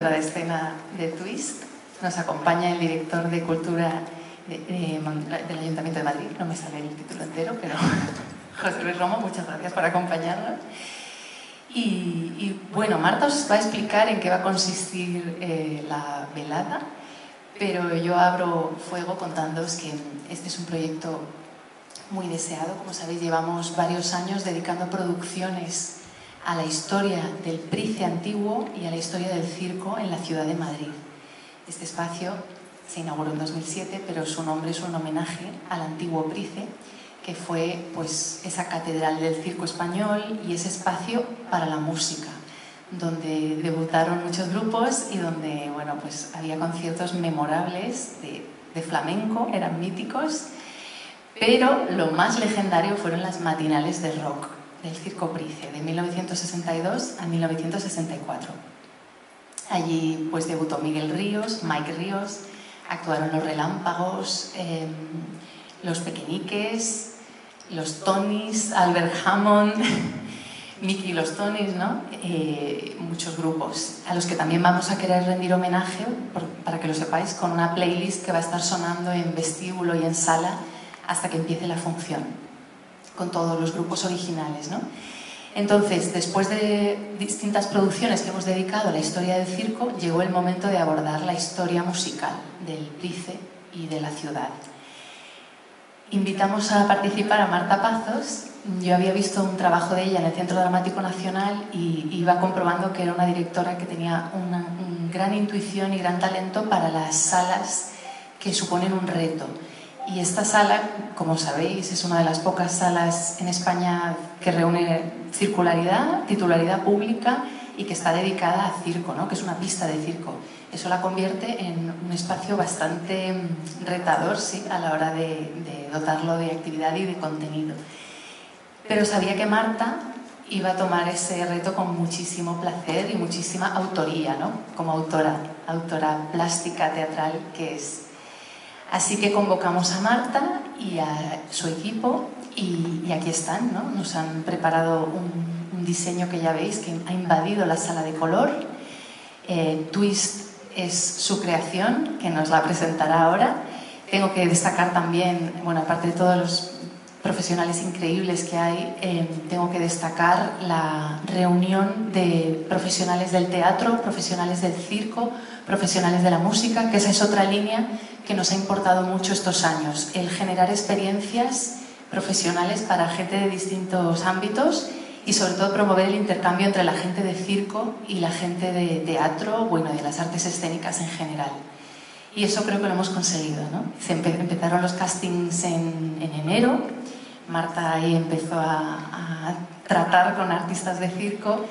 La escena de Twist. Nos acompaña el director de Cultura del Ayuntamiento de Madrid, no me sale el título entero, pero José Luis Romo, muchas gracias por acompañarnos. Y bueno, Marta os va a explicar en qué va a consistir la velada, pero yo abro fuego contándoos que este es un proyecto muy deseado. Como sabéis, llevamos varios años dedicando producciones a la historia del Price antiguo y a la historia del circo en la ciudad de Madrid. Este espacio se inauguró en 2007, pero su nombre es un homenaje al antiguo Price, que fue pues esa catedral del circo español y ese espacio para la música, donde debutaron muchos grupos y donde bueno, pues había conciertos memorables de flamenco, eran míticos, pero lo más legendario fueron las matinales de rock del Circo Price, de 1962 a 1964. Allí pues debutó Miguel Ríos, Mike Ríos, actuaron Los Relámpagos, Los Pequeñiques, Los Tonys, Albert Hammond, Mickey y los Tonys, ¿no? Muchos grupos, a los que también vamos a querer rendir homenaje, para que lo sepáis, con una playlist que va a estar sonando en vestíbulo y en sala hasta que empiece la función, con todos los grupos originales, ¿no? Entonces, después de distintas producciones que hemos dedicado a la historia del circo, llegó el momento de abordar la historia musical del Price y de la ciudad. Invitamos a participar a Marta Pazos. Yo había visto un trabajo de ella en el Centro Dramático Nacional y iba comprobando que era una directora que tenía una gran intuición y gran talento para las salas que suponen un reto. Y esta sala, como sabéis, es una de las pocas salas en España que reúne circularidad, titularidad pública y que está dedicada a circo, ¿no? Que es una pista de circo. Eso la convierte en un espacio bastante retador, sí, a la hora de dotarlo de actividad y de contenido. Pero sabía que Marta iba a tomar ese reto con muchísimo placer y muchísima autoría, ¿no? Como autora plástica, teatral que es. Así que convocamos a Marta y a su equipo y aquí están, ¿no? Nos han preparado un diseño que ya veis que ha invadido la sala de color. Twist es su creación, que nos la presentará ahora. Tengo que destacar también, bueno, aparte de todos los profesionales increíbles que hay, tengo que destacar la reunión de profesionales del teatro, profesionales del circo, profesionales de la música, que esa es otra línea que nos ha importado mucho estos años, el generar experiencias profesionales para gente de distintos ámbitos y sobre todo promover el intercambio entre la gente de circo y la gente de teatro, bueno, de las artes escénicas en general. Y eso creo que lo hemos conseguido, ¿no? Empezaron los castings en enero. Marta ahí empezó a tratar con artistas de circo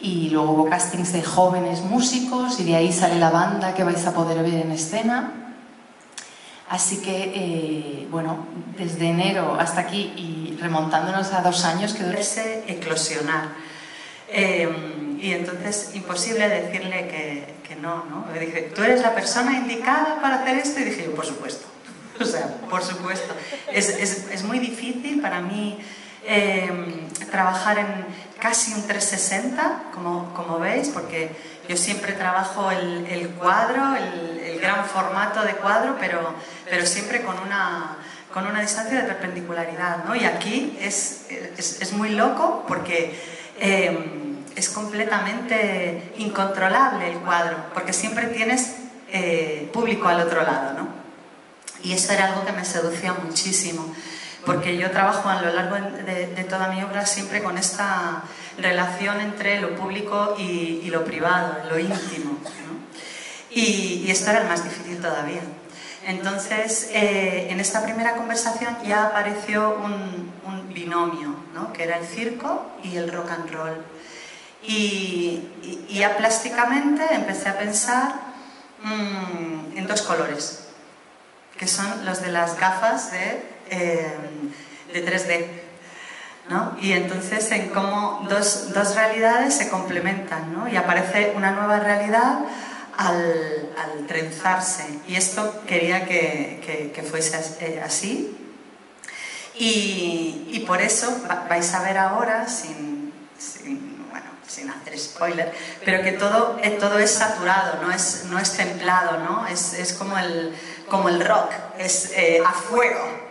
y luego hubo castings de jóvenes músicos y de ahí sale la banda que vais a poder ver en escena. Así que, bueno, desde enero hasta aquí y remontándonos a 2 años que duró ese eclosionar. Y entonces, imposible decirle que no, ¿no? Me dije, ¿tú eres la persona indicada para hacer esto? Y dije yo, por supuesto. O sea, por supuesto. Es muy difícil para mí trabajar en casi un 360, como veis, porque yo siempre trabajo el cuadro, el gran formato de cuadro, pero siempre con una distancia de perpendicularidad, ¿no? Y aquí es muy loco porque es completamente incontrolable el cuadro, porque siempre tienes público al otro lado, ¿no? Y eso era algo que me seducía muchísimo, porque yo trabajo a lo largo de toda mi obra siempre con esta relación entre lo público y lo privado, lo íntimo, ¿no? Y esto era el más difícil todavía. Entonces, en esta primera conversación ya apareció un binomio, ¿no? Que era el circo y el rock and roll. Y ya plásticamente empecé a pensar en 2 colores, que son los de las gafas de 3D, ¿no? Y entonces en cómo dos realidades se complementan, ¿no? Y aparece una nueva realidad al trenzarse. Y esto quería que fuese así. Y por eso vais a ver ahora, sin hacer spoiler, pero que todo es saturado, no es templado, ¿no? Es como el rock, es a fuego.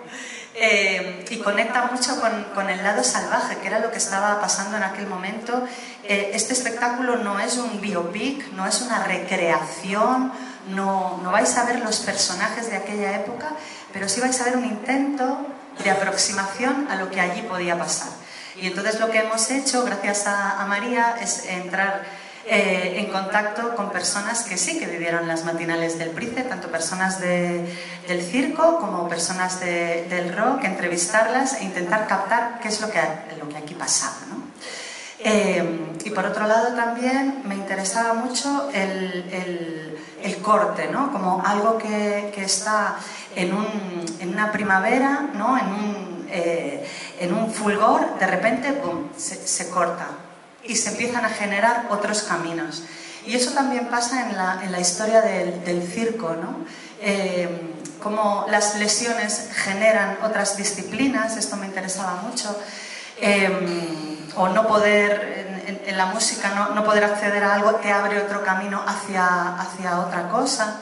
Y conecta mucho con el lado salvaje, que era lo que estaba pasando en aquel momento. Este espectáculo no es un biopic, no es una recreación, no vais a ver los personajes de aquella época, pero sí vais a ver un intento de aproximación a lo que allí podía pasar. Y entonces lo que hemos hecho, gracias a María, es entrar en contacto con personas que sí que vivieron las matinales del Price, tanto personas del circo como personas del rock, entrevistarlas e intentar captar qué es lo que aquí pasaba, ¿no? Y por otro lado también me interesaba mucho el corte, ¿no? Como algo que está en una primavera, ¿no? En un fulgor, de repente, ¡pum!, se corta y se empiezan a generar otros caminos. Y eso también pasa en la historia del circo, ¿no? Cómo las lesiones generan otras disciplinas, esto me interesaba mucho, o no poder, en la música, no poder acceder a algo te abre otro camino hacia otra cosa.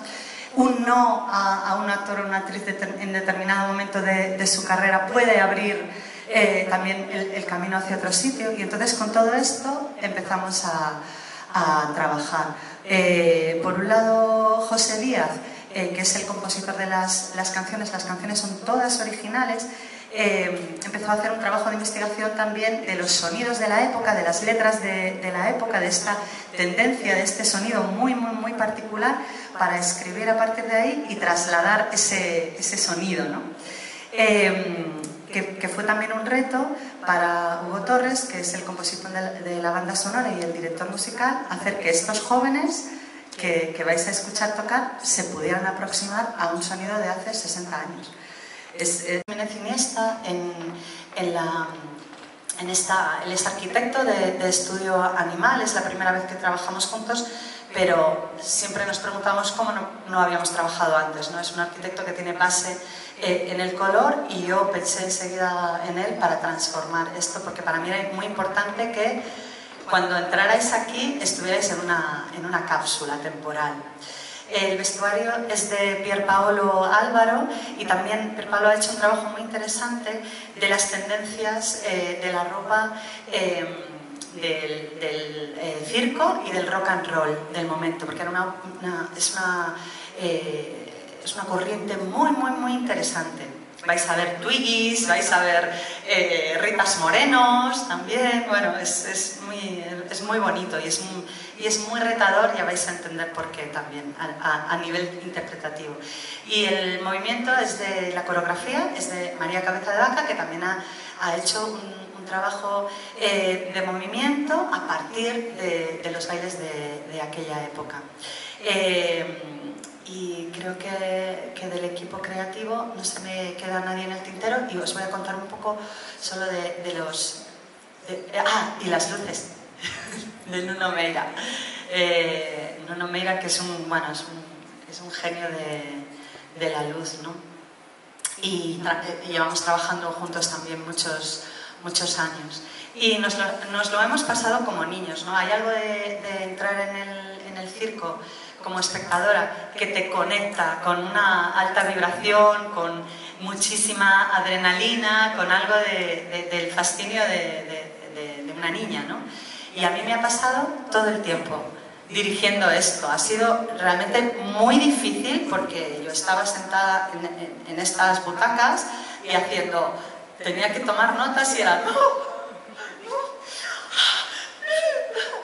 Un no a un actor o una actriz en determinado momento de su carrera puede abrir también el camino hacia otro sitio, y entonces con todo esto empezamos a trabajar. Por un lado, José Díaz, que es el compositor de las canciones son todas originales, empezó a hacer un trabajo de investigación también de los sonidos de la época, de las letras de la época, de esta tendencia, de este sonido muy, muy, muy particular, para escribir a partir de ahí y trasladar ese sonido, ¿no? Que fue también un reto para Hugo Torres, que es el compositor de la banda sonora y el director musical, hacer que estos jóvenes que vais a escuchar tocar se pudieran aproximar a un sonido de hace 60 años. Es cineasta, él es arquitecto de estudio animal, es la primera vez que trabajamos juntos, pero siempre nos preguntamos cómo no habíamos trabajado antes, ¿no? Es un arquitecto que tiene base en el color, y yo pensé enseguida en él para transformar esto, porque para mí era muy importante que cuando entrarais aquí estuvierais en una cápsula temporal. El vestuario es de Pier Paolo Álvaro, y también Pier Paolo ha hecho un trabajo muy interesante de las tendencias de la ropa del circo y del rock and roll del momento, porque era es una corriente muy, muy, muy interesante. Vais a ver Twiggies, vais a ver Ritas Morenos también. Bueno, es muy bonito y es muy retador, ya vais a entender por qué también a nivel interpretativo. Y el movimiento es de la coreografía, es de María Cabeza de Vaca, que también ha hecho un trabajo de movimiento a partir de los bailes de aquella época. Y creo que del equipo creativo no se me queda nadie en el tintero, y os voy a contar un poco solo y las luces de Nuno Meira. Nuno Meira, que es un genio de la luz, ¿no? Y llevamos trabajando juntos también muchos años. Y nos lo hemos pasado como niños, ¿no? Hay algo de entrar en el circo como espectadora que te conecta con una alta vibración, con muchísima adrenalina, con algo del fascinio de una niña, ¿no? Y a mí me ha pasado todo el tiempo dirigiendo esto. Ha sido realmente muy difícil, porque yo estaba sentada en estas butacas y tenía que tomar notas, y era...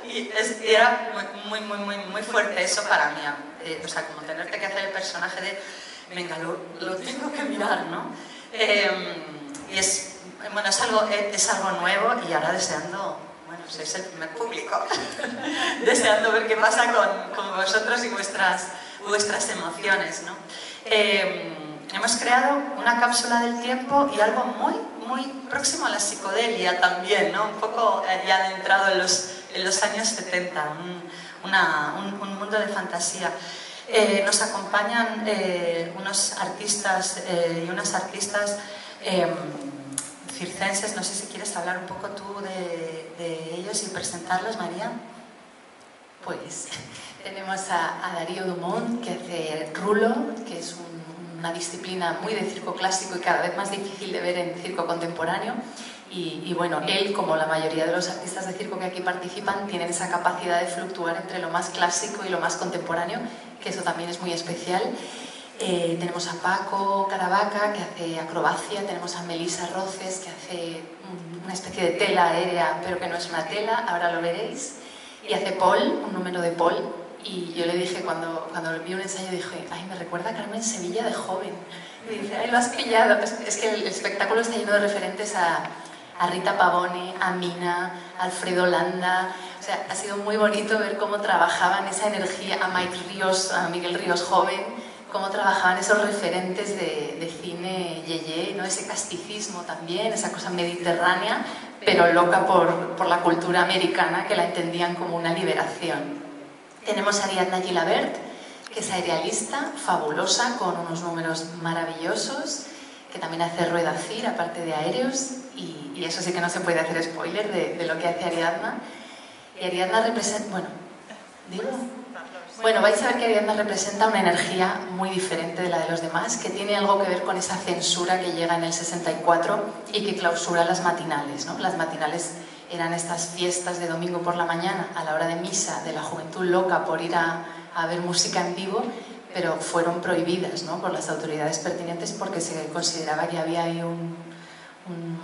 Y era muy fuerte eso para mí, o sea, como tenerte que hacer el personaje de venga, lo tengo que mirar, ¿no? Y es algo nuevo, y ahora deseando, bueno, sois el primer público, deseando ver qué pasa con vosotros y vuestras emociones, ¿no? Hemos creado una cápsula del tiempo y algo muy próximo a la psicodelia también, ¿no? Un poco ya adentrado en los años 70, un mundo de fantasía. Nos acompañan unos artistas y unas artistas circenses. No sé si quieres hablar un poco tú de de ellos y presentarlos, María. Pues tenemos a Darío Dumont, que hace rulo, que es una disciplina muy de circo clásico y cada vez más difícil de ver en circo contemporáneo. Y bueno, él, como la mayoría de los artistas de circo que aquí participan, tienen esa capacidad de fluctuar entre lo más clásico y lo más contemporáneo, que eso también es muy especial. Tenemos a Paco Caravaca, que hace acrobacia, tenemos a Melissa Roces, que hace una especie de tela aérea, pero que no es una tela, ahora lo veréis. Y hace Paul, un número de Paul, y yo le dije, cuando vi un ensayo, dije, ay, me recuerda a Carmen Sevilla de joven. Y dice, ay, lo has pillado. Es que el espectáculo está lleno de referentes a Rita Pavone, a Mina, a Alfredo Landa. O sea, ha sido muy bonito ver cómo trabajaban esa energía, a Mike Ríos, a Miguel Ríos joven, cómo trabajaban esos referentes de cine yeye, ¿no? Ese casticismo también, esa cosa mediterránea, pero loca por la cultura americana, que la entendían como una liberación. Tenemos a Ariadna Gilabert, que es aerialista, fabulosa, con unos números maravillosos, que también hace rueda CIR, aparte de aéreos, y eso sí que no se puede hacer spoiler de lo que hace Ariadna. Y Ariadna representa... Bueno, ¿digo? Bueno, vais a ver que Ariadna representa una energía muy diferente de la de los demás, que tiene algo que ver con esa censura que llega en el 64 y que clausura las matinales, ¿no? Las matinales eran estas fiestas de domingo por la mañana, a la hora de misa, de la juventud loca por ir a ver música en vivo, pero fueron prohibidas, ¿no? Por las autoridades pertinentes, porque se consideraba que había ahí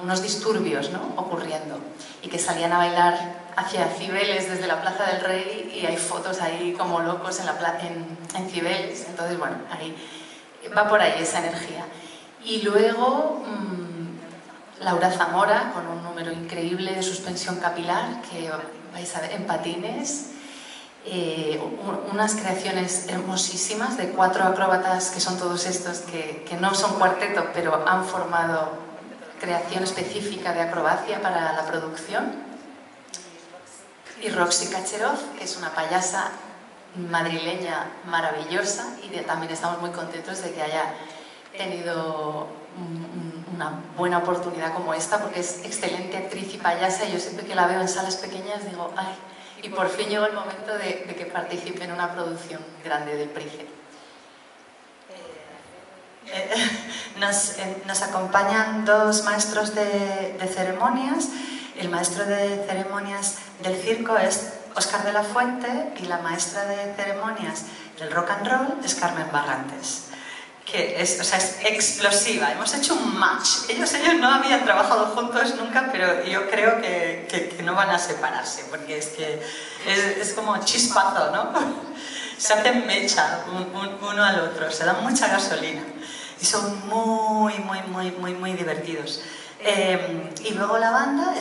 unos disturbios, ¿no? Ocurriendo, y que salían a bailar hacia Cibeles desde la Plaza del Rey, y hay fotos ahí como locos en Cibeles. Entonces, bueno, ahí va por ahí esa energía. Y luego Laura Zamora, con un número increíble de suspensión capilar, que vais a ver en patines. Unas creaciones hermosísimas de 4 acróbatas, que son todos estos que no son cuarteto, pero han formado creación específica de acrobacia para la producción. Y Roxy Kacherov, que es una payasa madrileña maravillosa, y también estamos muy contentos de que haya tenido una buena oportunidad como esta, porque es excelente actriz y payasa, y yo siempre que la veo en salas pequeñas digo, ay, y por fin llegó el momento de que participe en una producción grande del Príncipe. Nos acompañan 2 maestros de ceremonias. El maestro de ceremonias del circo es Óscar de la Fuente, y la maestra de ceremonias del rock and roll es Carmen Barrantes, que es explosiva. Hemos hecho un match. Ellos no habían trabajado juntos nunca, pero yo creo que no van a separarse, porque es que es como chispazo, ¿no? Se hacen mecha uno al otro, se dan mucha gasolina y son muy divertidos. Y luego la banda